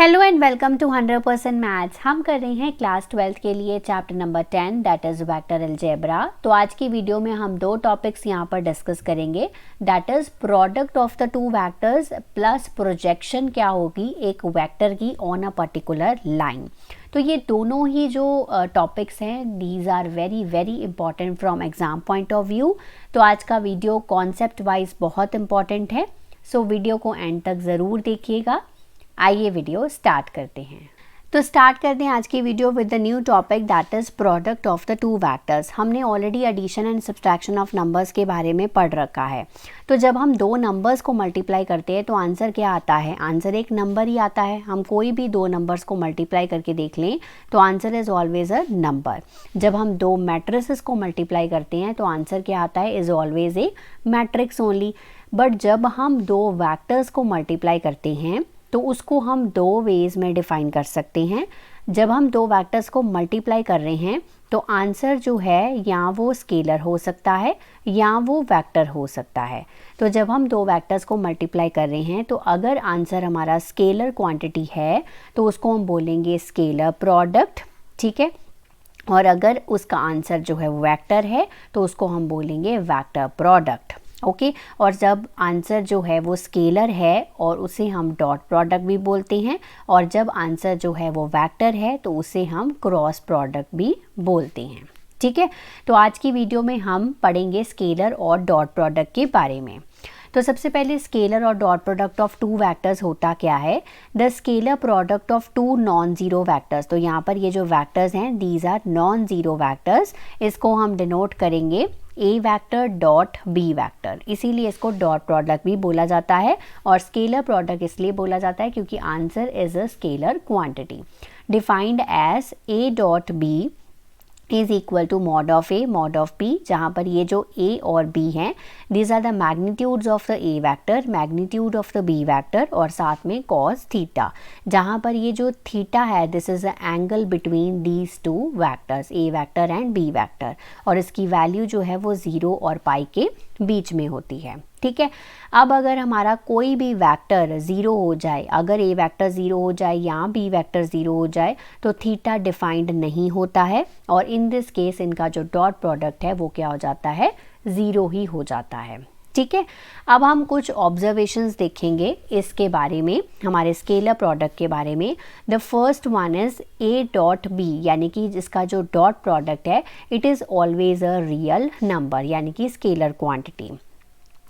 Hello and welcome to 100% maths. हम कर रहे हैं क्लास 12th के लिए chapter number 10 that is vector algebra. तो आज की वीडियो में हम दो टॉपिक्स यहाँ पर डिस्कस करेंगे, that is product of the two vectors plus projection क्या होगी एक वेक्टर की ऑन अ पर्टिकुलर लाइन। तो ये दोनों ही जो टॉपिक्स हैं these are very very important from exam point of view. तो आज का वीडियो कॉन्सेप्ट वाइज बहुत इंपॉर्टेंट है, सो वीडियो को एंड तक ज़रूर देखिएगा। आइए वीडियो स्टार्ट करते हैं। तो स्टार्ट करते हैं आज की video with the new topic that is product of the two vectors. हमने already addition and subtraction of numbers के बारे में पढ़ रखा है। तो जब हम दो नंबर्स को मल्टीप्लाई करते हैं तो आंसर क्या आता है? आंसर एक नंबर ही आता है। हम कोई भी दो नंबर्स को मल्टीप्लाई करके देख लें तो answer is always a number. जब हम दो मैट्रिसेस को मल्टीप्लाई करते हैं तो आंसर क्या आता है? Is always a matrix only. But जब हम दो वैक्टर्स को मल्टीप्लाई करते हैं तो उसको हम दो वेज में डिफ़ाइन कर सकते हैं। जब हम दो वेक्टर्स को मल्टीप्लाई कर रहे हैं तो आंसर जो है या वो स्केलर हो सकता है या वो वेक्टर हो सकता है। तो जब हम दो वेक्टर्स को मल्टीप्लाई कर रहे हैं तो अगर आंसर हमारा स्केलर क्वांटिटी है तो उसको हम बोलेंगे स्केलर प्रोडक्ट, ठीक है। और अगर उसका आंसर जो है वेक्टर है तो उसको हम बोलेंगे वेक्टर प्रोडक्ट, ओके। और जब आंसर जो है वो स्केलर है और उसे हम डॉट प्रोडक्ट भी बोलते हैं, और जब आंसर जो है वो वेक्टर है तो उसे हम क्रॉस प्रोडक्ट भी बोलते हैं, ठीक है। तो आज की वीडियो में हम पढ़ेंगे स्केलर और डॉट प्रोडक्ट के बारे में। तो सबसे पहले स्केलर और dot product of two vectors होता क्या है? The scalar product of two non zero vectors. तो यहाँ पर ये जो वेक्टर्स हैं these are non zero vectors. इसको हम डिनोट करेंगे A vector dot B vector, इसीलिए इसको डॉट प्रोडक्ट भी बोला जाता है। और स्केलर प्रोडक्ट इसलिए बोला जाता है क्योंकि answer is a scalar quantity defined as A dot B is equal to mod of A mod of B, जहाँ पर ये जो ए और बी हैं these are the magnitudes of the A vector, magnitude of the B vector, और साथ में cos theta, जहाँ पर ये जो थीटा है this is the angle between these two vectors A vector and B vector, और इसकी वैल्यू जो है वो 0 और पाई के बीच में होती है, ठीक है। अब अगर हमारा कोई भी वेक्टर 0 हो जाए, अगर ए वेक्टर 0 हो जाए या बी वेक्टर 0 हो जाए तो थीटा डिफाइंड नहीं होता है, और इन दिस केस इनका जो डॉट प्रोडक्ट है वो क्या हो जाता है? 0 ही हो जाता है, ठीक है। अब हम कुछ ऑब्जर्वेशंस देखेंगे इसके बारे में, हमारे स्केलर प्रोडक्ट के बारे में। The first one is A dot B, यानी कि जिसका जो डॉट प्रोडक्ट है it is always a real number, यानी कि स्केलर क्वांटिटी।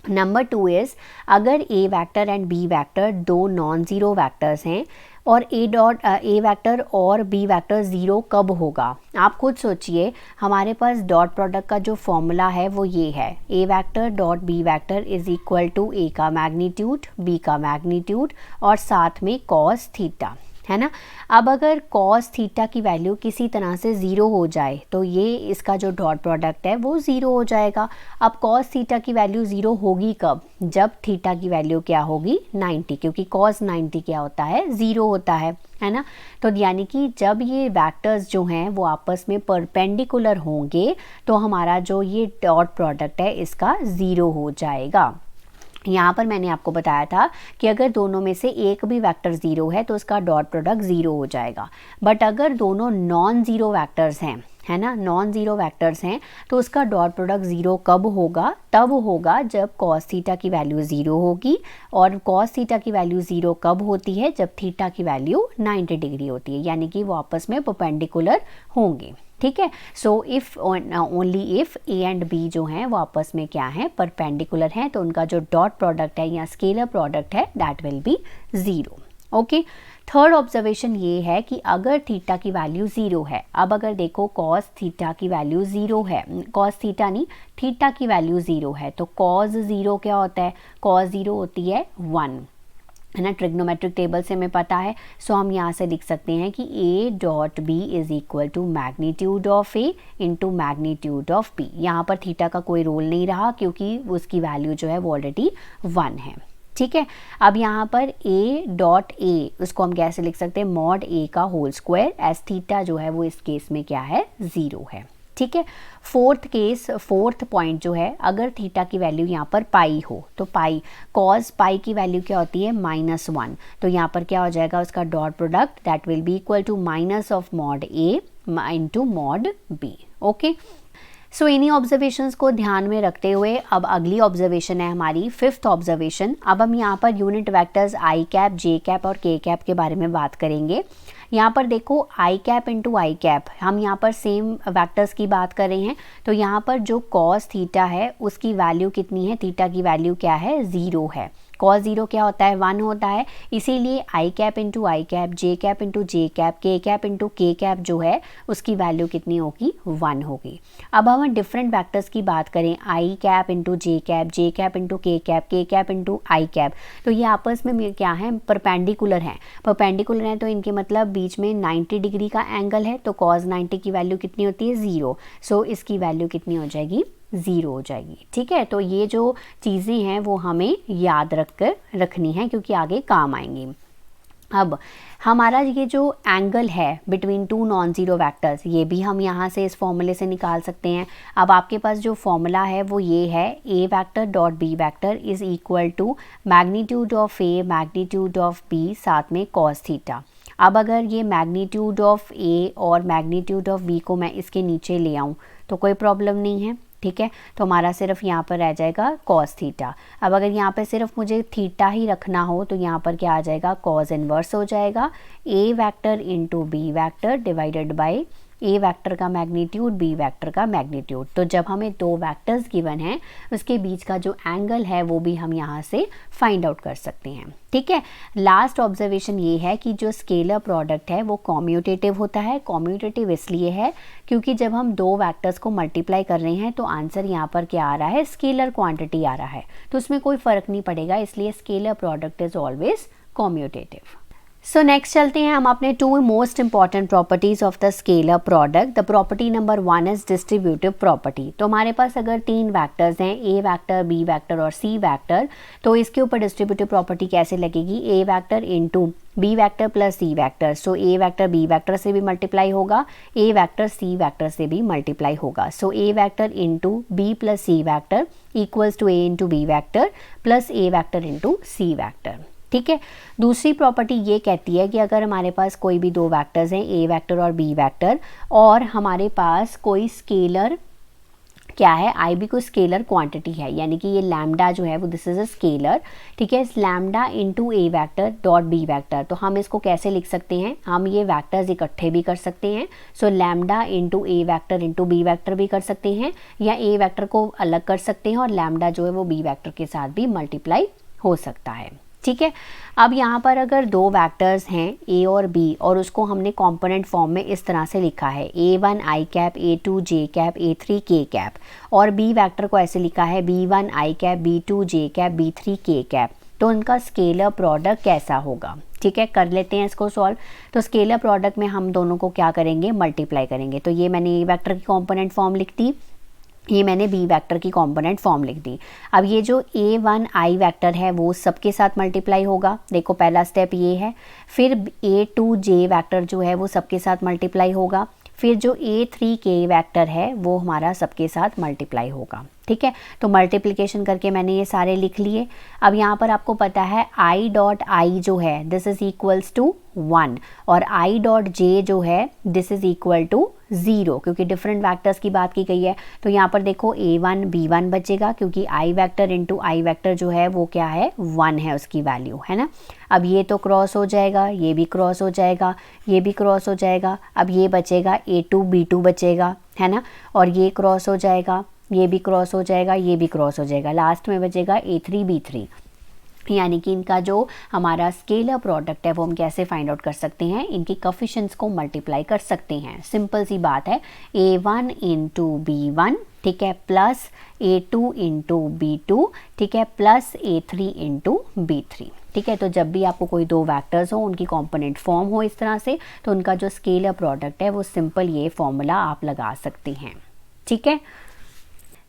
नंबर 2 इज़ अगर A vector and B vector दो नॉन ज़ीरो वेक्टर्स हैं और ए वेक्टर और बी वेक्टर 0 कब होगा? आप खुद सोचिए, हमारे पास डॉट प्रोडक्ट का जो फॉर्मूला है वो ये है, A vector dot B vector is equal to A का मैग्नीट्यूड, बी का मैग्नीट्यूड और साथ में कॉस थीटा, है ना। अब अगर कॉस थीटा की वैल्यू किसी तरह से 0 हो जाए तो ये इसका जो डॉट प्रोडक्ट है वो 0 हो जाएगा। अब कॉस थीटा की वैल्यू 0 होगी कब? जब थीटा की वैल्यू क्या होगी? 90, क्योंकि कॉस 90 क्या होता है? 0 होता है ना। तो यानी कि जब ये वेक्टर्स जो हैं वो आपस में परपेंडिकुलर होंगे तो हमारा जो ये डॉट प्रोडक्ट है इसका 0 हो जाएगा। यहाँ पर मैंने आपको बताया था कि अगर दोनों में से एक भी वेक्टर 0 है तो उसका डॉट प्रोडक्ट 0 हो जाएगा। बट अगर दोनों नॉन ज़ीरो वेक्टर्स हैं, है ना, नॉन ज़ीरो वेक्टर्स हैं, तो उसका डॉट प्रोडक्ट 0 कब होगा? तब होगा जब कॉस थीटा की वैल्यू 0 होगी। और कॉस थीटा की वैल्यू 0 कब होती है? जब थीटा की वैल्यू 90 डिग्री होती है, यानी कि वो आपस में परपेंडिकुलर होंगे, ठीक है। So if only if A and B जो हैं वो आपस में क्या हैं? परपेंडिकुलर हैं, तो उनका जो डॉट प्रोडक्ट है या स्केलर प्रोडक्ट है that will B 0, okay. Third observation ये है कि अगर थीटा की वैल्यू 0 है, अब अगर देखो कॉस थीटा की वैल्यू 0 है, कॉस थीटा नहीं थीटा की वैल्यू 0 है, तो कॉस 0 क्या होता है? कॉस 0 होती है 1, है ना, ट्रिग्नोमेट्रिक टेबल से हमें पता है। सो हम यहाँ से लिख सकते हैं कि A dot B is equal to magnitude of A into magnitude of B. यहाँ पर थीटा का कोई रोल नहीं रहा क्योंकि उसकी वैल्यू जो है वो ऑलरेडी 1 है, ठीक है। अब यहाँ पर ए डॉट ए उसको हम कैसे लिख सकते हैं? मॉड ए का होल स्क्वायर, एस थीटा जो है वो इस केस में क्या है? 0 है, ठीक है। फोर्थ पॉइंट जो है, अगर थीटा की वैल्यू यहाँ पर पाई हो तो पाई कॉज पाई की वैल्यू क्या होती है -1, तो यहाँ पर क्या हो जाएगा उसका dot product that will be equal to minus of mod A into mod B. Okay, so इन्हीं ऑब्जर्वेशंस को ध्यान में रखते हुए अब अगली ऑब्जर्वेशन है हमारी 5th ऑब्जर्वेशन। अब हम यहाँ पर यूनिट वेक्टर्स आई कैप, जे कैप और के कैप के बारे में बात करेंगे। यहाँ पर देखो आई कैप इंटू आई कैप, हम यहाँ पर सेम वेक्टर्स की बात कर रहे हैं, तो यहाँ पर जो कॉस थीटा है उसकी वैल्यू कितनी है, थीटा की वैल्यू क्या है, 0 है। कॉस 0 क्या होता है, 1 होता है, इसीलिए आई कैप इंटू आई कैप, जे कैप इंटू जे कैप, के कैप इंटू के कैप जो है उसकी वैल्यू कितनी होगी, 1 होगी। अब हम डिफरेंट वेक्टर्स की बात करें, आई कैप इंटू जे कैप इंटू के कैप इंटू आई कैप, तो ये आपस में क्या है, परपेंडिकुलर हैं तो इनके मतलब बीच में 90 डिग्री का एंगल है, तो कॉस 90 की वैल्यू कितनी होती है, 0। सो इसकी वैल्यू कितनी हो जाएगी, 0 हो जाएगी। ठीक है, तो ये जो चीज़ें हैं वो हमें याद रखनी है क्योंकि आगे काम आएंगी। अब हमारा ये जो एंगल है between two non zero vectors, ये भी हम यहाँ से इस फॉर्मूले से निकाल सकते हैं। अब आपके पास जो फॉर्मूला है वो ये है, A vector dot B vector is equal to magnitude of A magnitude of B साथ में कॉस थीटा। अब अगर ये मैग्नीट्यूड ऑफ ए और मैग्नीट्यूड ऑफ बी को मैं इसके नीचे ले आऊँ तो कोई प्रॉब्लम नहीं है। ठीक है, तो हमारा सिर्फ यहाँ पर रह जाएगा कॉस थीटा। अब अगर यहाँ पे सिर्फ मुझे थीटा ही रखना हो तो यहाँ पर क्या आ जाएगा, कॉस इन्वर्स हो जाएगा, A vector into B vector divided by A vector का मैग्नीट्यूड, बी वेक्टर का मैग्नीट्यूड। तो जब हमें दो वेक्टर्स गिवन हैं उसके बीच का जो एंगल है वो भी हम यहाँ से फाइंड आउट कर सकते हैं। ठीक है, लास्ट ऑब्जर्वेशन ये है कि जो स्केलर प्रोडक्ट है वो कॉम्यूटेटिव होता है। कॉम्यूटेटिव इसलिए है क्योंकि जब हम दो वेक्टर्स को मल्टीप्लाई कर रहे हैं तो आंसर यहाँ पर क्या आ रहा है, स्केलर क्वांटिटी आ रहा है, तो उसमें कोई फ़र्क नहीं पड़ेगा, इसलिए scalar product is always commutative. So next चलते हैं हम अपने two most important properties of the scalar product. The property number 1 is distributive property. तो हमारे पास अगर तीन वेक्टर्स हैं, ए वेक्टर, बी वेक्टर और सी वेक्टर, तो इसके ऊपर डिस्ट्रीब्यूटिव प्रॉपर्टी कैसे लगेगी, A vector into B vector plus C vector. So A vector B vector से भी मल्टीप्लाई होगा, ए वेक्टर सी वेक्टर से भी मल्टीप्लाई होगा। So A vector into B plus C vector equals to A into B vector plus A vector into C vector. ठीक है, दूसरी property ये कहती है कि अगर हमारे पास कोई भी दो वेक्टर्स हैं, ए वेक्टर और बी वेक्टर, और हमारे पास कोई स्केलर क्या है, आई भी कोई स्केलर क्वांटिटी है, यानी कि ये लैम्डा जो है वो दिस इज अ स्केलर। ठीक है, लैम्डा इंटू ए वेक्टर डॉट बी वेक्टर, तो हम इसको कैसे लिख सकते हैं, हम ये वेक्टर्स इकट्ठे भी कर सकते हैं। सो लैम्डा इंटू ए वेक्टर इंटू बी वेक्टर भी कर सकते हैं, या ए वेक्टर को अलग कर सकते हैं और लैम्डा जो है वो बी वेक्टर के साथ भी मल्टीप्लाई हो सकता है। ठीक है, अब यहाँ पर अगर दो वेक्टर्स हैं ए और बी और उसको हमने कंपोनेंट फॉर्म में इस तरह से लिखा है, A1 आई कैप, A2 जे कैप, A3 के कैप, और बी वेक्टर को ऐसे लिखा है B1 आई कैप, B2 जे कैप, B3 के कैप, तो उनका स्केलर प्रोडक्ट कैसा होगा। ठीक है, कर लेते हैं इसको सॉल्व। तो स्केलर प्रोडक्ट में हम दोनों को क्या करेंगे, मल्टीप्लाई करेंगे। तो ये मैंने ए वेक्टर की कॉम्पोनेंट फॉर्म लिख दी, ये मैंने बी वेक्टर की कंपोनेंट फॉर्म लिख दी। अब ये जो A1 आई वेक्टर है वो सबके साथ मल्टीप्लाई होगा, देखो पहला स्टेप ये है। फिर A2 जे वेक्टर जो है वो सबके साथ मल्टीप्लाई होगा, फिर जो A3 के वेक्टर है वो हमारा सबके साथ मल्टीप्लाई होगा। ठीक है, तो मल्टीप्लिकेशन करके मैंने ये सारे लिख लिए। अब यहाँ पर आपको पता है आई डॉट आई जो है दिस इज इक्वल्स टू 1 और आई डॉट जे जो है दिस इज इक्वल टू 0, क्योंकि डिफरेंट वेक्टर्स की बात की गई है। तो यहाँ पर देखो A1 B1 बचेगा, क्योंकि आई वेक्टर इंटू आई वेक्टर जो है वो क्या है, 1 है उसकी वैल्यू, है ना। अब ये तो क्रॉस हो जाएगा, ये भी क्रॉस हो जाएगा, ये भी क्रॉस हो जाएगा। अब ये बचेगा A2 B2 बचेगा, है ना, और ये क्रॉस हो जाएगा, ये भी क्रॉस हो जाएगा, ये भी क्रॉस हो जाएगा, लास्ट में बचेगा A3 B3। यानी कि इनका जो हमारा स्केलर प्रोडक्ट है वो हम कैसे फाइंड आउट कर सकते हैं, इनकी कोफिशिएंट्स को मल्टीप्लाई कर सकते हैं। सिंपल सी बात है, A1 इंटू B1, ठीक है, प्लस A2 इंटू B2, ठीक है, प्लस A3 इंटू B3। ठीक है, तो जब भी आपको कोई दो वेक्टर्स हो उनकी कंपोनेंट फॉर्म हो इस तरह से, तो उनका जो स्केलर प्रोडक्ट है वो सिंपल ये फॉर्मूला आप लगा सकते हैं। ठीक है,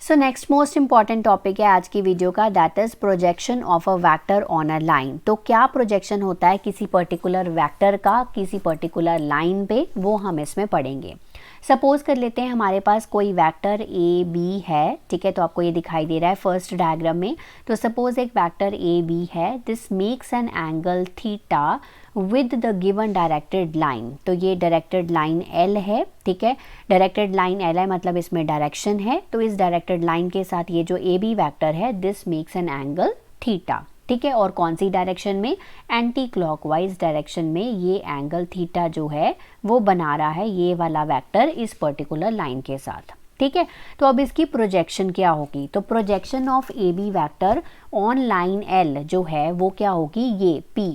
so next most important topic है आज की वीडियो का, that is projection of a vector on a line. तो क्या प्रोजेक्शन होता है किसी पर्टिकुलर वेक्टर का किसी पर्टिकुलर लाइन पे, वो हम इसमें पढ़ेंगे। सपोज कर लेते हैं हमारे पास कोई वेक्टर ए बी है, ठीक है, तो आपको ये दिखाई दे रहा है फर्स्ट डायग्राम में। तो सपोज एक वेक्टर ए बी है, this makes an angle theta with the given directed line. तो ये डायरेक्टेड लाइन एल है, ठीक है, डायरेक्टेड लाइन एल है मतलब इसमें डायरेक्शन है। तो इस डायरेक्टेड लाइन के साथ ये जो ए बी वैक्टर है this makes an angle theta, ठीक है, और कौन सी डायरेक्शन में, एंटी क्लॉकवाइज डायरेक्शन में ये एंगल थीटा जो है वो बना रहा है ये वाला वेक्टर इस पर्टिकुलर लाइन के साथ, ठीक है। तो अब इसकी प्रोजेक्शन क्या होगी, तो projection of A B vector on line L जो है वो क्या होगी, ये पी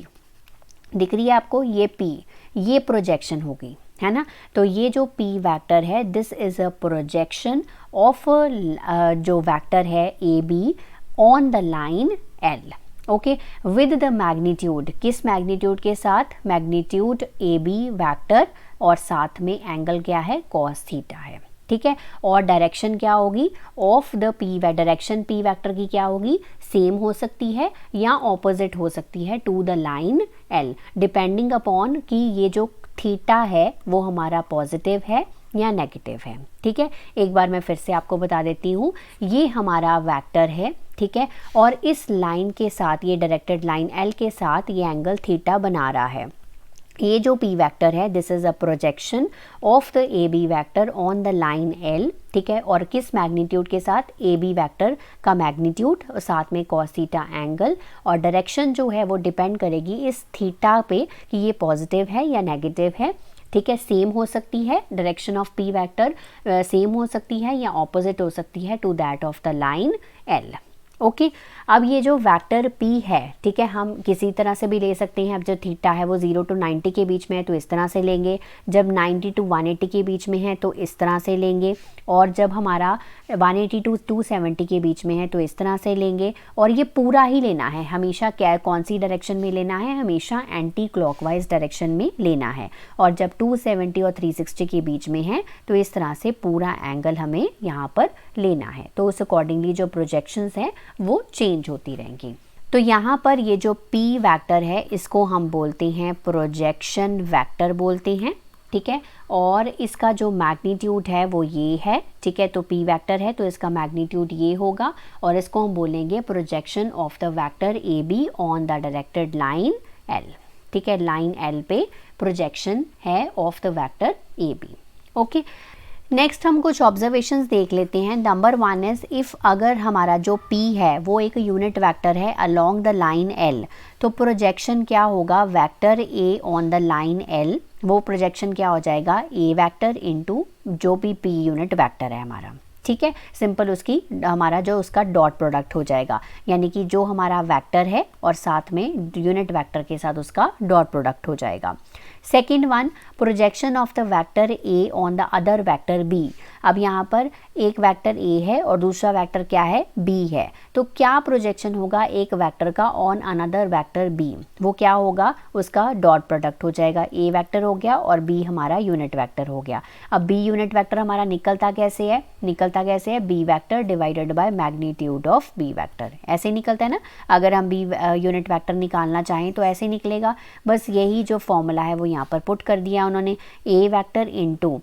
दिख रही है आपको, ये पी, ये प्रोजेक्शन होगी, है ना। तो ये जो पी वैक्टर है this is a projection of जो वैक्टर है ए B on the line L, okay, with the magnitude, किस मैग्नीट्यूड के साथ, मैग्नीट्यूड ए बी वैक्टर और साथ में एंगल क्या है, कॉस थीटा है, ठीक है। और डायरेक्शन क्या होगी of the P, direction P vector की क्या होगी, सेम हो सकती है या ऑपोजिट हो सकती है to the line L, depending upon कि ये जो थीटा है वो हमारा पॉजिटिव है या नेगेटिव है, ठीक है। एक बार मैं फिर से आपको बता देती हूँ, ये हमारा वेक्टर है, ठीक है, और इस लाइन के साथ, ये डायरेक्टेड लाइन एल के साथ ये एंगल थीटा बना रहा है। ये जो पी वेक्टर है this is a projection of the A B vector on the line L, ठीक है, और किस मैग्नीट्यूड के साथ, ए बी वैक्टर का मैग्नीट्यूड और साथ में कॉस थीटा एंगल, और डायरेक्शन जो है वो डिपेंड करेगी इस थीटा पे कि ये पॉजिटिव है या नेगेटिव है, ठीक है। सेम हो सकती है direction of P vector, same हो सकती है या ऑपोजिट हो सकती है to that of the line L, okay. अब ये जो वेक्टर P है, ठीक है, हम किसी तरह से भी ले सकते हैं। अब जो थीटा है वो 0 to 90 के बीच में है तो इस तरह से लेंगे, जब 90 to 180 के बीच में है तो इस तरह से लेंगे, और जब हमारा 180 to 270 के बीच में है तो इस तरह से लेंगे। और ये पूरा ही लेना है हमेशा, क्या कौन सी डायरेक्शन में लेना है, हमेशा एंटी क्लॉकवाइज डायरेक्शन में लेना है। और जब 270 और 360 के बीच में है तो इस तरह से पूरा एंगल हमें यहाँ पर लेना है। तो उस अकॉर्डिंगली जो प्रोजेक्शंस हैं वो चेंज होती रहेंगी। तो यहाँ पर ये जो P वेक्टर है इसको हम बोलते हैं प्रोजेक्शन वेक्टर बोलते हैं, ठीक है, और इसका जो मैग्नीट्यूड है वो ये है, ठीक है। तो P वेक्टर है तो इसका मैग्नीट्यूड ये होगा, और इसको हम बोलेंगे projection of the vector A B on the directed line L, ठीक है, लाइन L पे प्रोजेक्शन है of the vector A B, okay. Next हम कुछ ऑब्जर्वेशंस देख लेते हैं। नंबर 1 इज इफ़ अगर हमारा जो P है वो एक यूनिट वेक्टर है अलोंग द लाइन L, तो प्रोजेक्शन क्या होगा, vector A on the line L, वो प्रोजेक्शन क्या हो जाएगा, A वेक्टर इनटू जो भी P यूनिट वेक्टर है हमारा, ठीक है। सिंपल उसकी हमारा जो उसका डॉट प्रोडक्ट हो जाएगा, यानी कि जो हमारा वेक्टर है और साथ में यूनिट वेक्टर के साथ उसका डॉट प्रोडक्ट हो जाएगा। Second one, projection of the vector A on the other vector B. अब यहाँ पर एक वेक्टर ए है और दूसरा वेक्टर क्या है, बी है, तो क्या प्रोजेक्शन होगा एक वेक्टर का ऑन अनदर वेक्टर बी, वो क्या होगा, उसका डॉट प्रोडक्ट हो जाएगा। ए वेक्टर हो गया और बी हमारा यूनिट वेक्टर हो गया। अब बी यूनिट वेक्टर हमारा निकलता कैसे है, B vector divided by magnitude of B vector, ऐसे निकलता है ना। अगर हम बी यूनिट वेक्टर निकालना चाहें तो ऐसे निकलेगा। बस यही जो फॉर्मूला है वो यहाँ पर पुट कर दिया उन्होंने, A vector into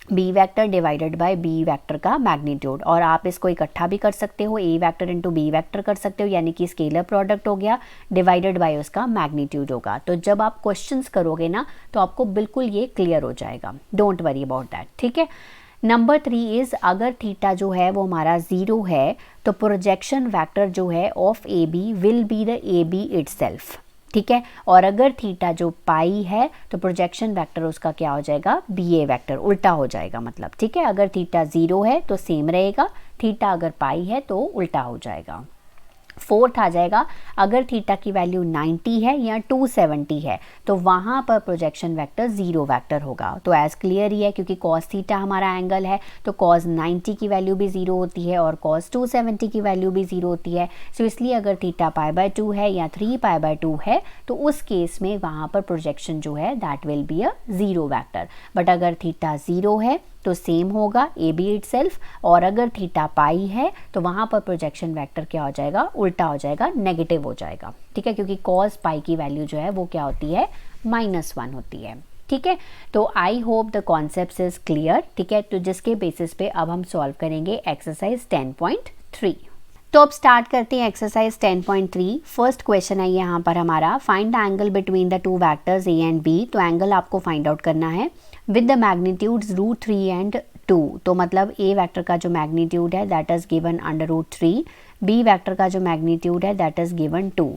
B vector divided by B vector का मैग्नीट्यूड। और आप इसको इकट्ठा भी कर सकते हो, A vector into B vector कर सकते हो, यानी कि स्केलर प्रोडक्ट हो गया डिवाइडेड बाय उसका मैग्नीट्यूड होगा। तो जब आप क्वेश्चंस करोगे ना तो आपको बिल्कुल ये क्लियर हो जाएगा, डोंट वरी अबाउट दैट, ठीक है। नंबर 3 इज अगर थीटा जो है वो हमारा 0 है तो प्रोजेक्शन वेक्टर जो है of A B will be the A B itself, ठीक है। और अगर थीटा जो पाई है तो प्रोजेक्शन वेक्टर उसका क्या हो जाएगा, बी ए वेक्टर, उल्टा हो जाएगा मतलब, ठीक है। अगर थीटा 0 है तो सेम रहेगा, थीटा अगर पाई है तो उल्टा हो जाएगा। फोर्थ आ जाएगा, अगर थीटा की वैल्यू 90 है या 270 है तो वहाँ पर प्रोजेक्शन वेक्टर 0 वेक्टर होगा। तो एज क्लियर ही है, क्योंकि कॉस थीटा हमारा एंगल है तो कॉस 90 की वैल्यू भी 0 होती है और कॉस 270 की वैल्यू भी 0 होती है। सो इसलिए अगर थीटा π/2 है या 3π/2 है तो उस केस में वहाँ पर प्रोजेक्शन जो है that will be a 0 vector. But अगर थीटा 0 है तो सेम होगा ए बी इटसेल्फ, और अगर थीटा पाई है तो वहाँ पर प्रोजेक्शन वेक्टर क्या हो जाएगा, उल्टा हो जाएगा, नेगेटिव हो जाएगा, ठीक है, क्योंकि कॉस पाई की वैल्यू जो है वो क्या होती है, -1 होती है, ठीक है, तो I hope the concept is clear. ठीक है, तो जिसके बेसिस पे अब हम सॉल्व करेंगे एक्सरसाइज 10.3। तो अब स्टार्ट करते हैं एक्सरसाइज 10.3। फर्स्ट क्वेश्चन है यहाँ पर हमारा, find the angle between the two vectors A and B. तो एंगल आपको फाइंड आउट करना है विद द मैग्नीट्यूड्स √3 एंड 2। तो मतलब ए वेक्टर का जो मैग्नीट्यूड है that is given √3, B vector का जो मैग्नीट्यूड है that is given 2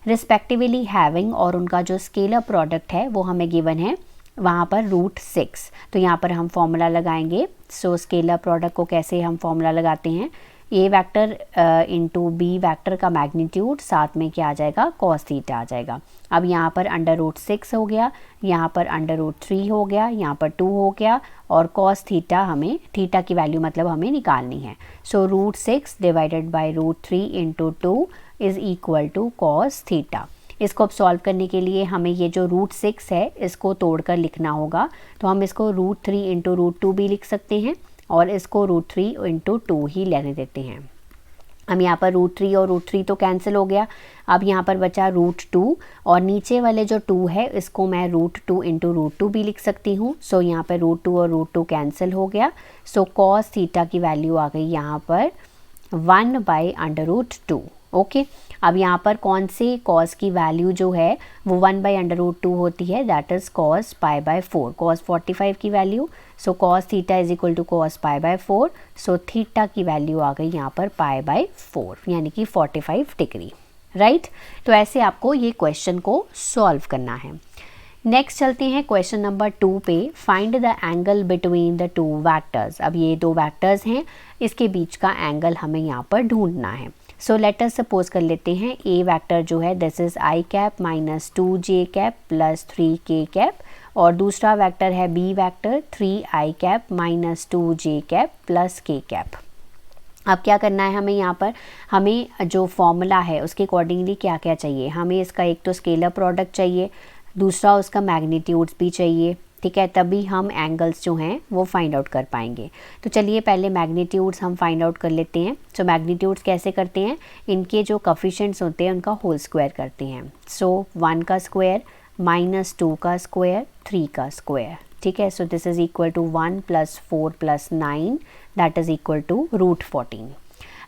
respectively having, और उनका जो स्केलर प्रोडक्ट है वो हमें गिवन है वहाँ पर √6। तो यहाँ पर हम फॉर्मूला लगाएंगे। सो स्केलर प्रोडक्ट को कैसे हम फॉर्मूला लगाते हैं, ए वेक्टर इंटू बी वेक्टर का मैग्नीट्यूड, साथ में क्या आ जाएगा cos थीटा आ जाएगा। अब यहाँ पर √6 हो गया, यहाँ पर √3 हो गया, यहाँ पर 2 हो गया, और cos थीटा हमें, थीटा की वैल्यू मतलब हमें निकालनी है। So √6 divided by √3 into 2 is equal to cos theta. इसको अब सॉल्व करने के लिए हमें ये जो √6 है इसको तोड़कर लिखना होगा। तो हम इसको √3 इंटू √2 भी लिख सकते हैं, और इसको √3 इंटू 2 ही लेने देते हैं। हम यहाँ पर √3 और √3 तो कैंसिल हो गया। अब यहाँ पर बचा √2, और नीचे वाले जो 2 है इसको मैं √2 इंटू √2 भी लिख सकती हूँ। सो यहाँ पर √2 और √2 कैंसिल हो गया। सो cos थीटा की वैल्यू आ गई यहाँ पर 1/√2। ओके, अब यहाँ पर कौन से cos की वैल्यू जो है वो 1/√2 होती है, दैट इज़ cos π/4, cos 45 की value. So cos theta is equal to cos π/4। So theta की वैल्यू आ गई यहाँ पर π/4 यानी कि 45 डिग्री, राइट। तो ऐसे आपको ये क्वेश्चन को सॉल्व करना है। नेक्स्ट चलते हैं क्वेश्चन नंबर 2 पे, find the angle between the two vectors. अब ये दो वैक्टर्स हैं, इसके बीच का एंगल हमें यहाँ पर ढूंढना है। सो लेट अस सपोज कर लेते हैं ए वेक्टर जो है this is i cap minus 2j cap plus 3k cap, और दूसरा वेक्टर है B vector 3i cap minus 2j cap plus k cap. अब क्या करना है हमें यहाँ पर, हमें जो फॉर्मूला है उसके अकॉर्डिंगली क्या क्या चाहिए, हमें इसका एक तो स्केलर प्रोडक्ट चाहिए, दूसरा उसका मैग्नीट्यूड्स भी चाहिए। ठीक है, तभी हम एंगल्स जो हैं वो फाइंड आउट कर पाएंगे। तो चलिए पहले मैग्नीट्यूड्स हम फाइंड आउट कर लेते हैं। सो मैग्नीट्यूड्स कैसे करते हैं, इनके जो कोफिशिएंट्स होते हैं उनका होल स्क्वायर करते हैं। सो 1 का स्क्वायर माइनस 2 का स्क्वायर 3 का स्क्वायर। ठीक है, so this is equal to 1 + 4 + 9 that is equal to √14।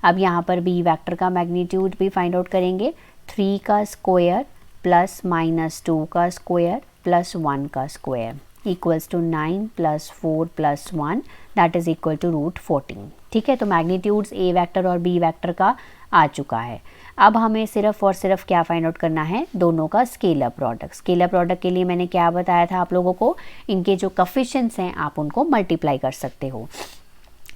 अब यहाँ पर बी वेक्टर का मैग्नीट्यूड भी फाइंड आउट करेंगे, 3 का स्क्वायर प्लस माइनस 2 का स्क्वायर प्लस 1 का square equals to 9 + 4 + 1 that is equal to √14। ठीक है, तो मैग्नीट्यूड्स ए वेक्टर और बी वेक्टर का आ चुका है। अब हमें सिर्फ और सिर्फ क्या फाइंड आउट करना है, दोनों का स्केलर प्रोडक्ट। स्केलर प्रोडक्ट के लिए मैंने क्या बताया था आप लोगों को, इनके जो कोफिशिएंट्स हैं आप उनको मल्टीप्लाई कर सकते हो।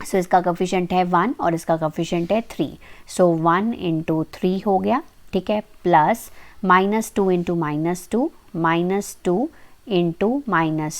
सो इसका कोफिशिएंट है 1 और इसका कोफिशिएंट है 3। सो 1 × 3 हो गया। ठीक है, प्लस -2 × -2 -2 × -2 -2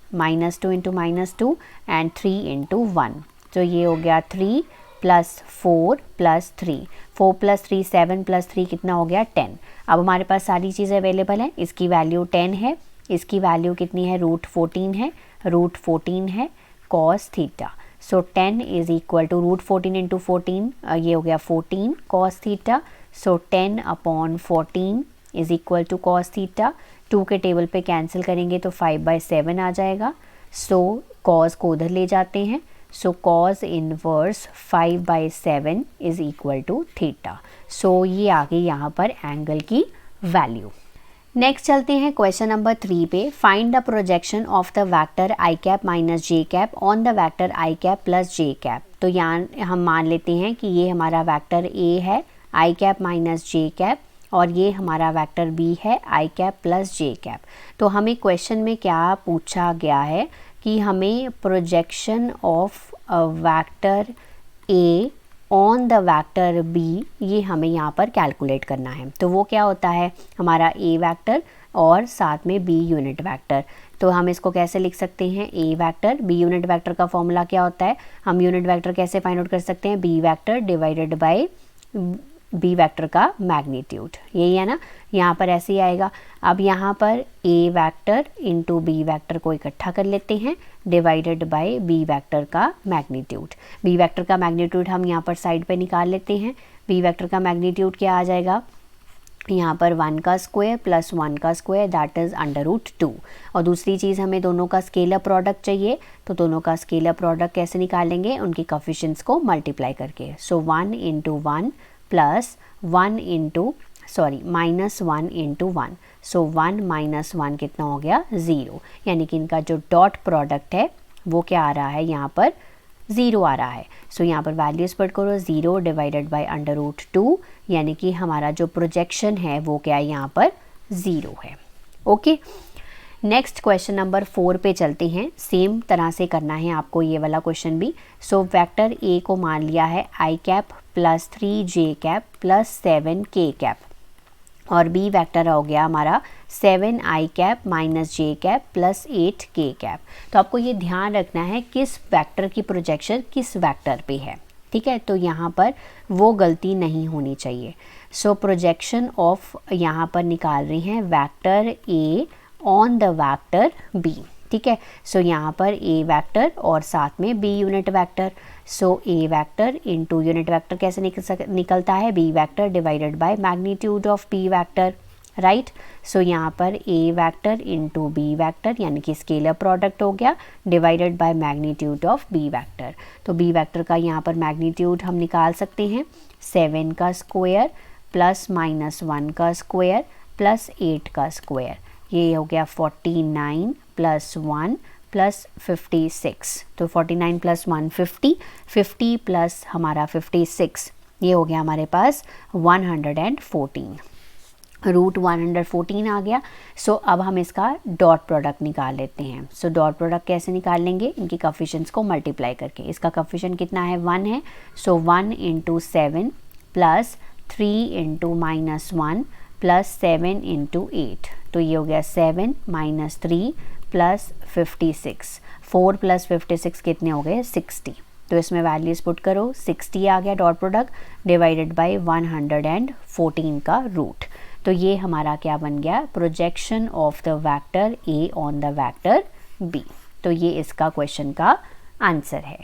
× -2 एंड 3 × 1। तो ये हो गया 3 + 4 + 3, 4 + 3 7 + 3 कितना हो गया 10। अब हमारे पास सारी चीज़ें अवेलेबल हैं, इसकी वैल्यू 10 है, इसकी वैल्यू कितनी है √14 है, √14 है cos theta. So 10 is equal to √14 × 14, ये हो गया 14 cos theta. So 10/14 is equal to cos theta. 2 के टेबल पे कैंसिल करेंगे तो 5/7 आ जाएगा। सो cos को उधर ले जाते हैं। So cos inverse 5/7 is equal to theta. So ये आ गई यहाँ पर एंगल की वैल्यू। नेक्स्ट चलते हैं क्वेश्चन नंबर 3 पे, find the projection of the vector i cap minus j cap on the vector i cap plus j cap. तो यहाँ हम मान लेते हैं कि ये हमारा वेक्टर a है i cap minus j cap, और ये हमारा वेक्टर b है i cap plus j cap. तो हमें क्वेश्चन में क्या पूछा गया है कि हमें projection of vector a on the vector b, ये हमें यहाँ पर कैलकुलेट करना है। तो वो क्या होता है, हमारा a वेक्टर और साथ में b यूनिट वेक्टर। तो हम इसको कैसे लिख सकते हैं, a vector b unit vector का फॉर्मूला क्या होता है, हम यूनिट वेक्टर कैसे फाइंड आउट कर सकते हैं, b vector divided by B vector का मैग्नीट्यूड, यही है ना, यहाँ पर ऐसे ही आएगा। अब यहाँ पर a vector into B vector को इकट्ठा कर लेते हैं डिवाइडेड बाय बी वेक्टर का मैग्नीट्यूड। बी वेक्टर का मैग्नीट्यूड हम यहाँ पर साइड पे निकाल लेते हैं। बी वेक्टर का मैग्नीट्यूड क्या आ जाएगा, यहाँ पर 1 का स्क्वायर प्लस 1 का स्क्वायर दैट इज़ √2। और दूसरी चीज़ हमें दोनों का स्केलर प्रोडक्ट चाहिए, तो दोनों का स्केलर प्रोडक्ट कैसे निकालेंगे, उनकी कोफिशिएंट्स को मल्टीप्लाई करके। सो 1 into 1 plus 1 into minus 1 into 1। सो 1 माइनस 1 कितना हो गया, 0। यानी कि इनका जो डॉट प्रोडक्ट है वो क्या आ रहा है, यहाँ पर 0 आ रहा है। सो यहाँ पर वैल्यूज पुट करो, 0 डिवाइडेड बाई √2, यानी कि हमारा जो प्रोजेक्शन है वो क्या है, यहाँ पर 0 है। ओके, नेक्स्ट क्वेश्चन नंबर 4 पे चलते हैं। सेम तरह से करना है आपको ये वाला क्वेश्चन भी। सो वेक्टर ए को मान लिया है i cap plus 3j cap plus 7k cap, और बी वेक्टर हो गया हमारा 7i cap minus j cap plus 8k cap. तो आपको ये ध्यान रखना है किस वेक्टर की प्रोजेक्शन किस वेक्टर पे है, ठीक है। तो यहाँ पर वो गलती नहीं होनी चाहिए। सो प्रोजेक्शन ऑफ यहाँ पर निकाल रही हैं vector A on the vector B, ठीक है। सो यहाँ पर ए वेक्टर और साथ में B unit vector. So A vector into unit vector कैसे निकलता है, B vector divided by magnitude of B vector, right. So यहाँ पर A vector into B vector यानी कि स्केलर प्रोडक्ट हो गया divided by magnitude of B vector. तो बी वेक्टर का यहाँ पर मैग्नीट्यूड हम निकाल सकते हैं 7 का स्क्वायर प्लस माइनस 1 का स्क्वायर प्लस 8 का स्क्वायर, ये हो गया 49 प्लस 1 प्लस 56। तो 49 प्लस 1 50, 50 प्लस हमारा 56, ये हो गया हमारे पास 114, रूट 114 आ गया। सो अब हम इसका डॉट प्रोडक्ट निकाल लेते हैं। सो डॉट प्रोडक्ट कैसे निकाल लेंगे, इनकी कोफिशिएंट्स को मल्टीप्लाई करके। इसका कोफिशिएंट कितना है, 1 है। सो 1 into 7 plus 3 into minus 1 plus 7 into 8, तो ये हो गया 7 माइनस 3 प्लस 56। 4 प्लस 56 कितने हो गए, 60। तो इसमें वैल्यूज पुट करो, 60 आ गया डॉट प्रोडक्ट डिवाइडेड बाय 114 का रूट। तो ये हमारा क्या बन गया, projection of the vector A on the vector B. तो ये इसका क्वेश्चन का आंसर है।